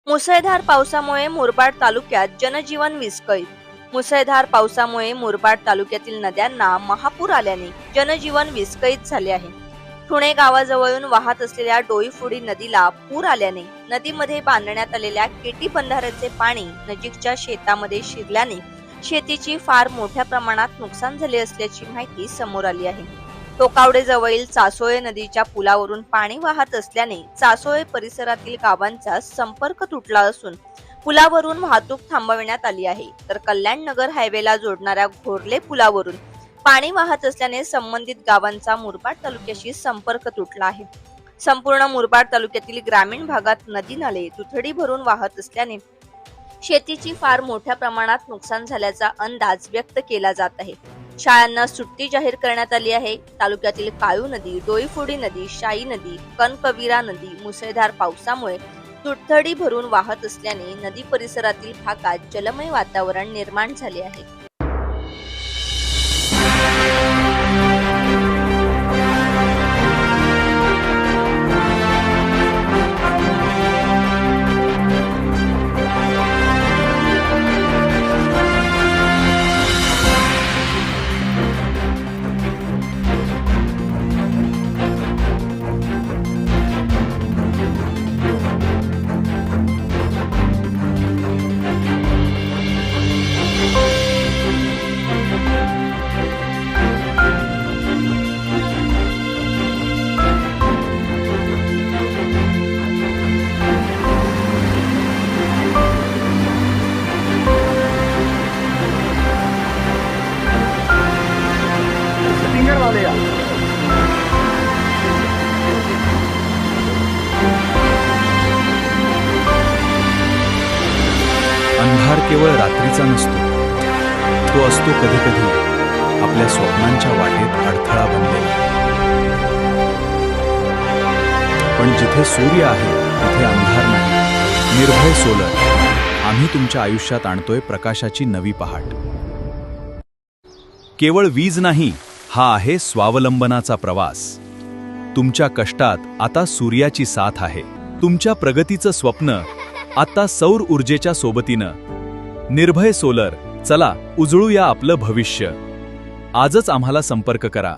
मुसळधार पावसामुळे मुरबाड तालुक्यात जनजीवन विस्कळीत. मुसळधार पावसामुळे मुरबाड तालुक्यातील नद्यांना महापूर आल्याने जनजीवन विस्कळीत झाले आहे. ठुणे गावाजवळून वाहत असलेल्या डोईफोडी नदीला पूर आल्याने नदीमध्ये बांधण्यात आलेल्या केटी बंधाऱ्याचे पाणी नजीकच्या शेतामध्ये शिरल्याने शेतीची फार मोठ्या प्रमाणात नुकसान झाले असल्याची माहिती समोर आली आहे. टोकावडे जवळील चासोळे नदीच्या पुलावरून पाणी वाहत असल्याने चासोळे परिसरातील गावांचा संपर्क तुटला असून पुलावरून वाहतूक थांबविण्यात आली आहे. तर कल्याण नगर हायवेला जोडणाऱ्या घोरले पुलावरून पाणी वाहत असल्याने संबंधित गावांचा मुरबाड तालुक्याशी संपर्क तुटला आहे. संपूर्ण मुरबाड तालुक्यातील ग्रामीण भागात नदी नाले दुथडी भरून वाहत असल्याने शेतीची फार मोठ्या प्रमाणात नुकसान झाल्याचा अंदाज व्यक्त केला जात आहे. शाळांना सुट्टी जाहीर करण्यात आली आहे. तालुक्यातील काळू नदी, डोईफोडी नदी, शाई नदी, कनकविरा नदी मुसळधार पावसामुळे दुथडी भरून वाहत असल्याने नदी परिसरातील भागात जलमय वातावरण निर्माण झाले आहे. सिंगर वाले या अंधार केवळ रात्रीचा नसतो, तो असतो कधी कधी आपल्या स्वप्नांच्या वाटेत अडथळा बनलेला. पण जिथे सूर्य आहे तिथे अंधार नाही. निर्भय सोलर, आम्ही तुमच्या आयुष्यात आणतोय प्रकाशाची नवी पहाट. केवळ वीज नाही, हा आहे स्वावलंबनाचा प्रवास. तुमच्या कष्टात आता सूर्याची साथ आहे. तुमच्या प्रगतीचं स्वप्न आता सौर ऊर्जेच्या सोबतीनं. निर्भय सोलर, चला उजळूया आपलं भविष्य. आजच आम्हाला संपर्क करा.